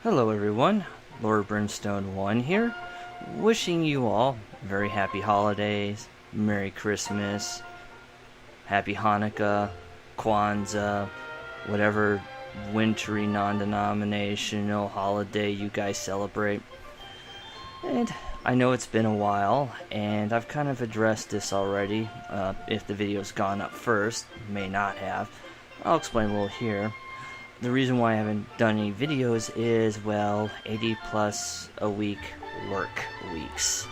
Hello everyone, Lord Brimstone 1 here, wishing you all very happy holidays, Merry Christmas, Happy Hanukkah, Kwanzaa, whatever wintry non-denominational holiday you guys celebrate. And I know it's been a while, and I've kind of addressed this already. If the video's gone up first, may not have. I'll explain a little here. The reason why I haven't done any videos is, well, 80 plus a week work weeks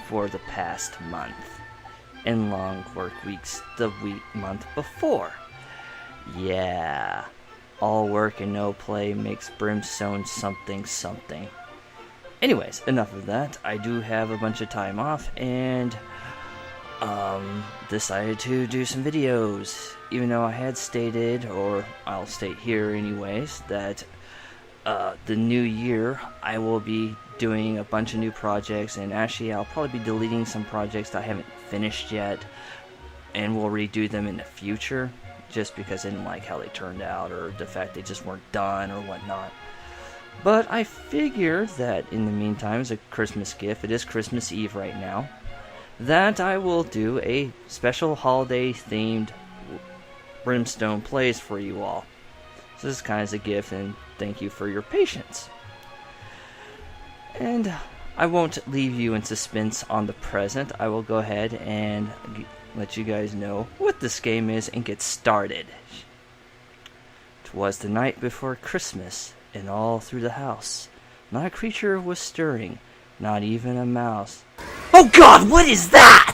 for the past month, and long work weeks the month before. Yeah, all work and no play makes Brimstone something something. Anyways, enough of that. I do have a bunch of time off, and decided to do some videos, even though I had stated, or I'll state here anyways, that the new year I will be doing a bunch of new projects, and actually I'll probably be deleting some projects that I haven't finished yet, and we'll redo them in the future, just because I didn't like how they turned out, or the fact they just weren't done, or whatnot. But I figure that in the meantime, as a Christmas gift, it is Christmas Eve right now, that I will do a special holiday-themed Brimstone plays for you all. So this is kind of a gift, and thank you for your patience. And I won't leave you in suspense on the present. I will go ahead and let you guys know what this game is and get started. 'Twas the night before Christmas, and all through the house not a creature was stirring, not even a mouse. Oh God, what is that?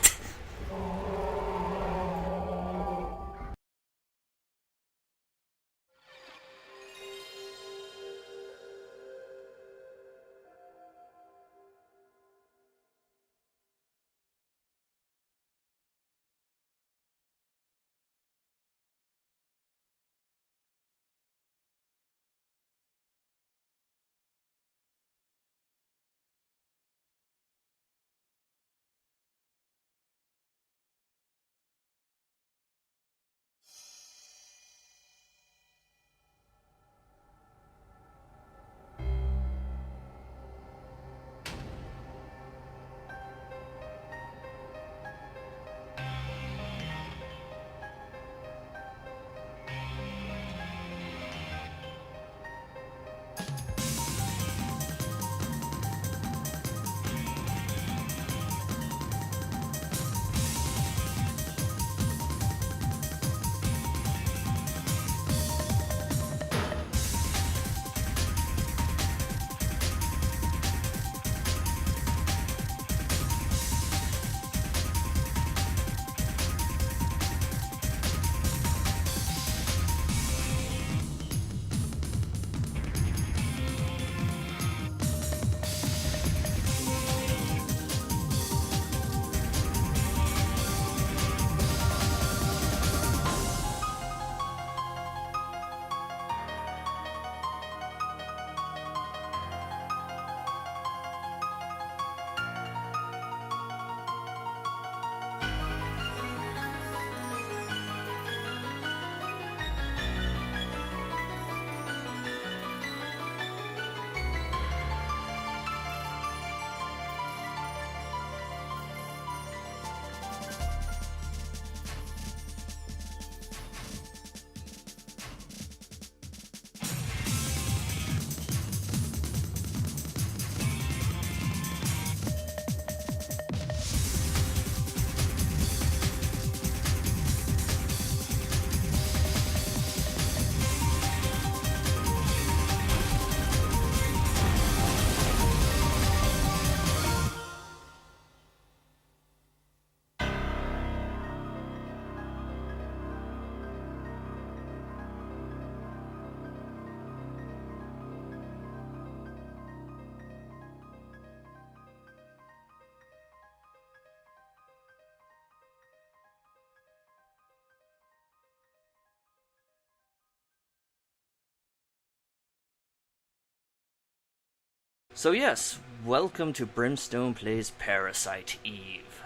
So yes, welcome to Brimstone Plays Parasite Eve.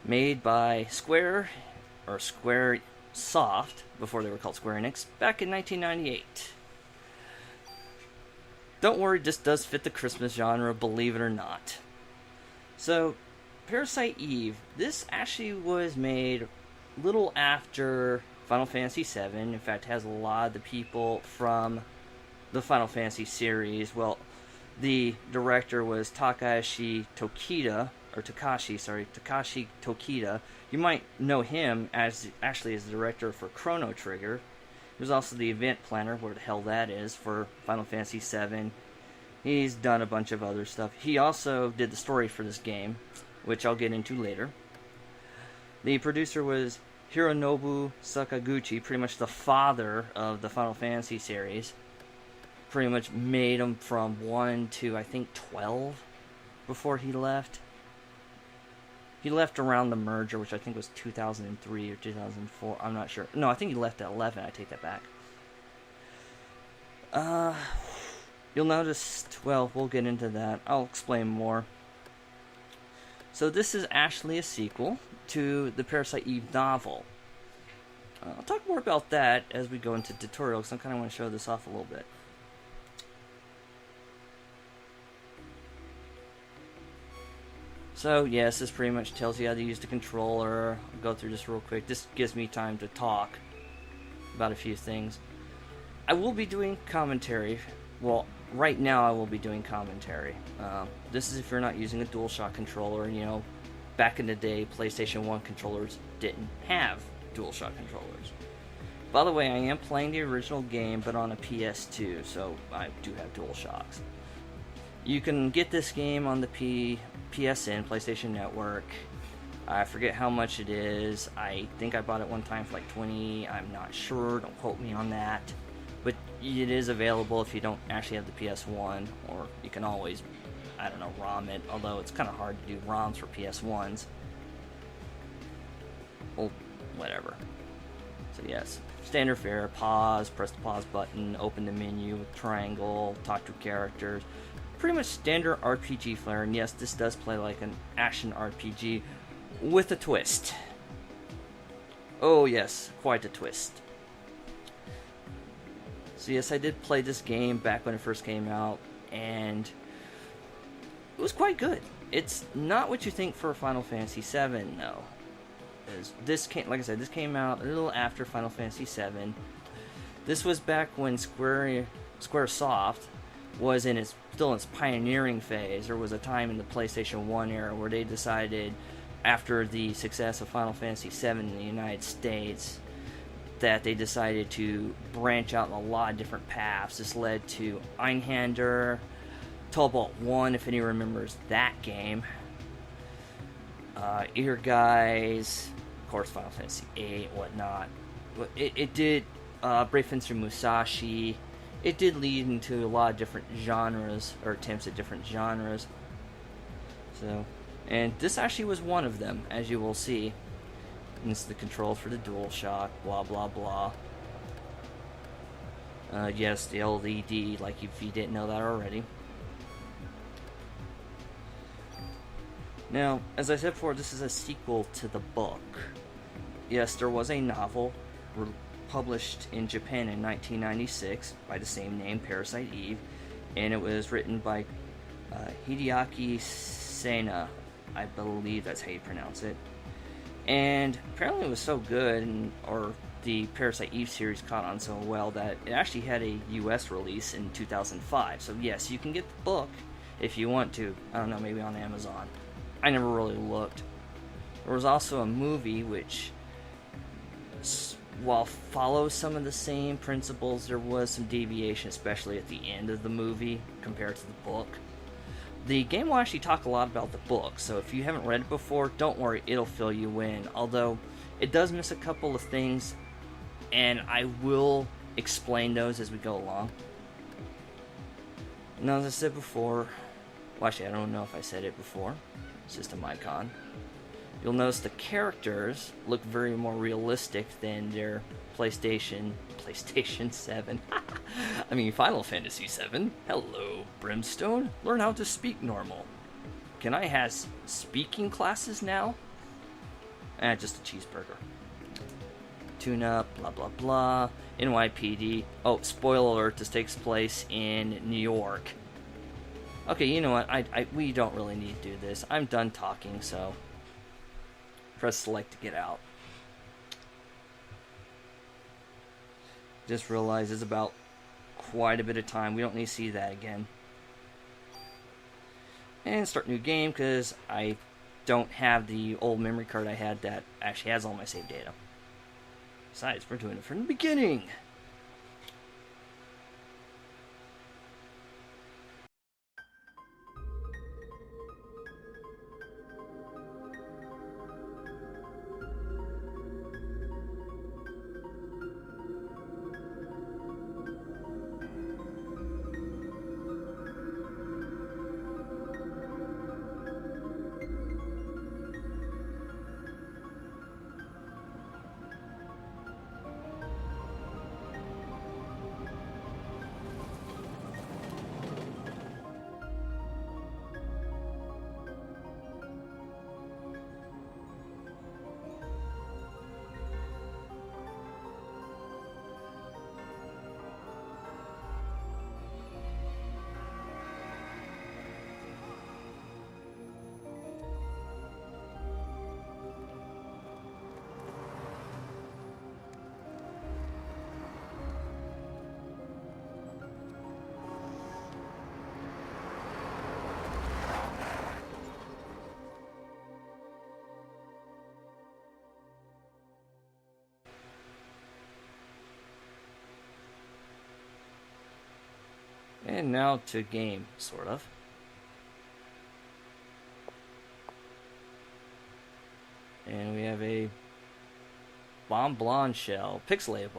Made by Square, or Square Soft, before they were called Square Enix, back in 1998. don't worry, this does fit the Christmas genre, believe it or not. So, Parasite Eve, this actually was made a little after Final Fantasy VII. In fact, it has a lot of the people from the Final Fantasy series. Well, the director was Takashi Tokita. You might know him as the director for Chrono Trigger. He was also the event planner, where the hell that is, for Final Fantasy VII. He's done a bunch of other stuff. He also did the story for this game, which I'll get into later. The producer was Hironobu Sakaguchi, pretty much the father of the Final Fantasy series. Pretty much made them from 1 to, I think, 12 before he left. He left around the merger, which I think was 2003 or 2004. I'm not sure. No, I think he left at 11. I take that back. You'll notice, well, we'll get into that. I'll explain more. So this is actually a sequel to the Parasite Eve novel. I'll talk more about that as we go into tutorial, because I kind of want to show this off a little bit. So, yes, this pretty much tells you how to use the controller. I'll go through this real quick. This gives me time to talk about a few things. I will be doing commentary. Well, right now I will be doing commentary. This is if you're not using a DualShock controller. You know, back in the day, PlayStation 1 controllers didn't have DualShock controllers. By the way, I am playing the original game, but on a PS2, so I do have DualShocks. You can get this game on the PSN, PlayStation Network. I forget how much it is. I think I bought it one time for like 20. I'm not sure. Don't quote me on that. But it is available if you don't actually have the PS1, or you can always, I don't know, ROM it. Although it's kind of hard to do ROMs for PS1s. Well, whatever. So yes, standard fare. Pause. Press the pause button. Open the menu with triangle. Talk to characters. Pretty much standard RPG flair, and yes, this does play like an action RPG with a twist. Oh yes, quite a twist. So yes, I did play this game back when it first came out, and it was quite good. It's not what you think for Final Fantasy VII, no. This came, like I said, this came out a little after Final Fantasy VII. This was back when Squaresoft was still in its pioneering phase. There was a time in the PlayStation 1 era where they decided, after the success of Final Fantasy VII in the United States, that they decided to branch out in a lot of different paths. This led to Einhander, Tobalt 1, if anyone remembers that game, Ear Guys, of course Final Fantasy VIII, whatnot. It did Brave Fencer Musashi. It did lead into a lot of different genres, or attempts at different genres. So, and this actually was one of them, as you will see. And this is the controls for the DualShock, blah blah blah. Yes, the LED, like if you didn't know that already. Now, as I said before, this is a sequel to the book. Yes, there was a novel published in Japan in 1996 by the same name, Parasite Eve, and it was written by Hideaki Sena. I believe that's how you pronounce it. And apparently it was so good, or the Parasite Eve series caught on so well, that it actually had a US release in 2005. So yes, you can get the book if you want to. I don't know, maybe on Amazon. I never really looked. There was also a movie which, while follows some of the same principles, there was some deviation, especially at the end of the movie compared to the book. The game will actually talk a lot about the book, so if you haven't read it before, don't worry, it'll fill you in. Although, it does miss a couple of things, and I will explain those as we go along. Now, as I said before, well, actually, I don't know if I said it before, system icon. You'll notice the characters look very more realistic than their PlayStation 7. I mean, Final Fantasy VII. Hello, Brimstone. Learn how to speak normal. Can I have speaking classes now? Just a cheeseburger. tune-up, blah blah blah. NYPD. Oh, spoiler alert, this takes place in New York. Okay, you know what? We don't really need to do this. I'm done talking, so press select to get out. Just realized it's about quite a bit of time. We don't need to see that again. And start new game, because I don't have the old memory card I had that actually has all my save data. Besides, we're doing it from the beginning. And now to game, sort of. And we have a bomb blonde shell, pixelated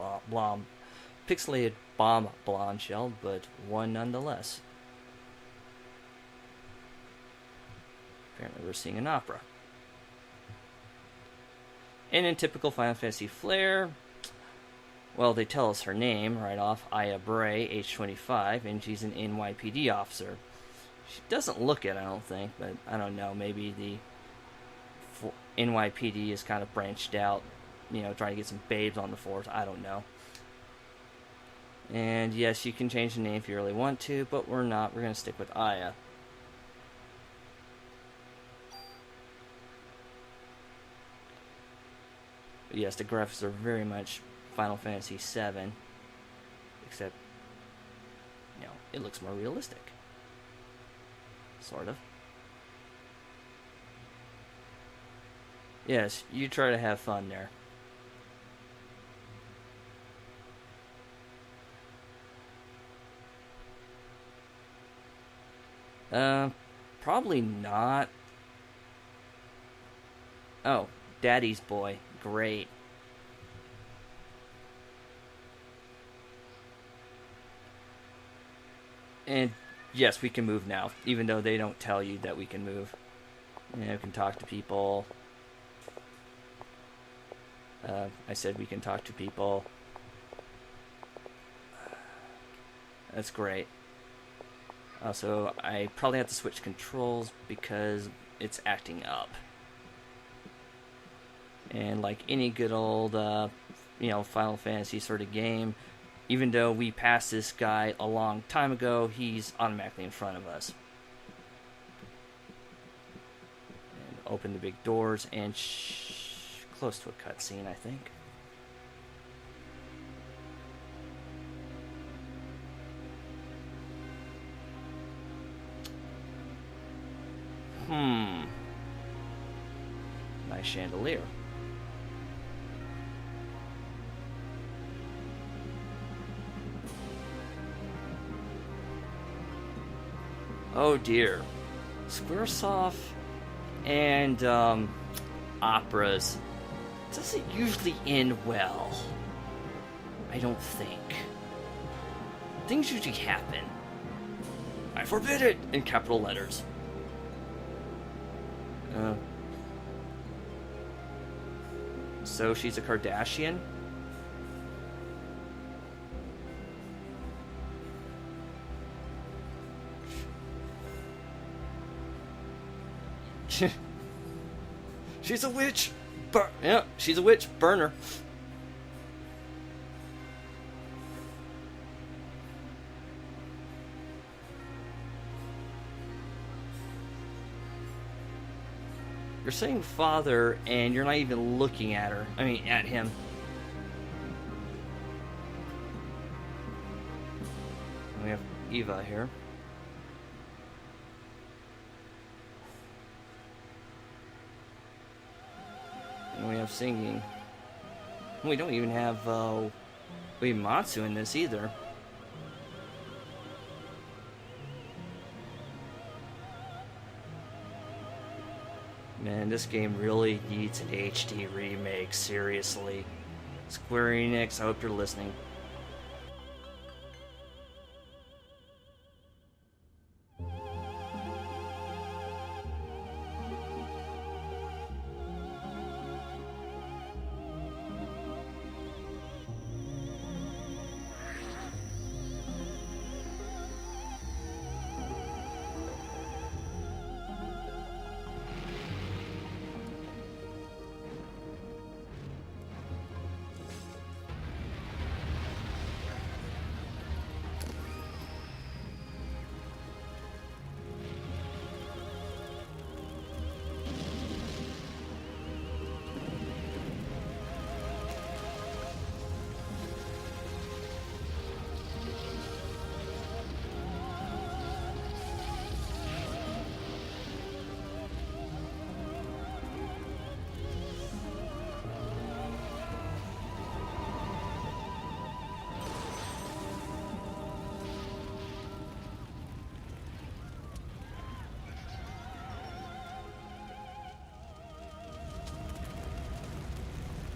bomb blonde shell, but one nonetheless. Apparently we're seeing an opera. And in typical Final Fantasy flair, well, they tell us her name right off, Aya Bray, age 25, and she's an NYPD officer. She doesn't look it, I don't think, but I don't know, maybe the NYPD is kind of branched out, you know, trying to get some babes on the force, I don't know. And yes, you can change the name if you really want to, but we're not, we're going to stick with Aya. But yes, the graphics are very much Final Fantasy VII, except, you know, it looks more realistic. Sort of. Yes, you try to have fun there. Probably not. Oh, Daddy's Boy. Great. And yes, we can move now, even though they don't tell you that we can move. You know, we can talk to people. I said we can talk to people. That's great. Also, I probably have to switch controls because it's acting up. And like any good old, you know, Final Fantasy sort of game, even though we passed this guy a long time ago, he's automatically in front of us. And open the big doors and close to a cutscene, I think. Nice chandelier. Oh dear. Squaresoft and operas doesn't usually end well. I don't think. Things usually happen. I forbid it in capital letters. So she's a Kardashian? She's a witch. Yeah, she's a witch. Burn her. You're saying father, and you're not even looking at her. I mean, at him. We have Eva here. And we have singing. We don't even have Matsu in this either. Man, this game really needs an HD remake, seriously. Square Enix, I hope you're listening.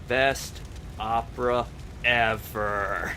Best opera ever.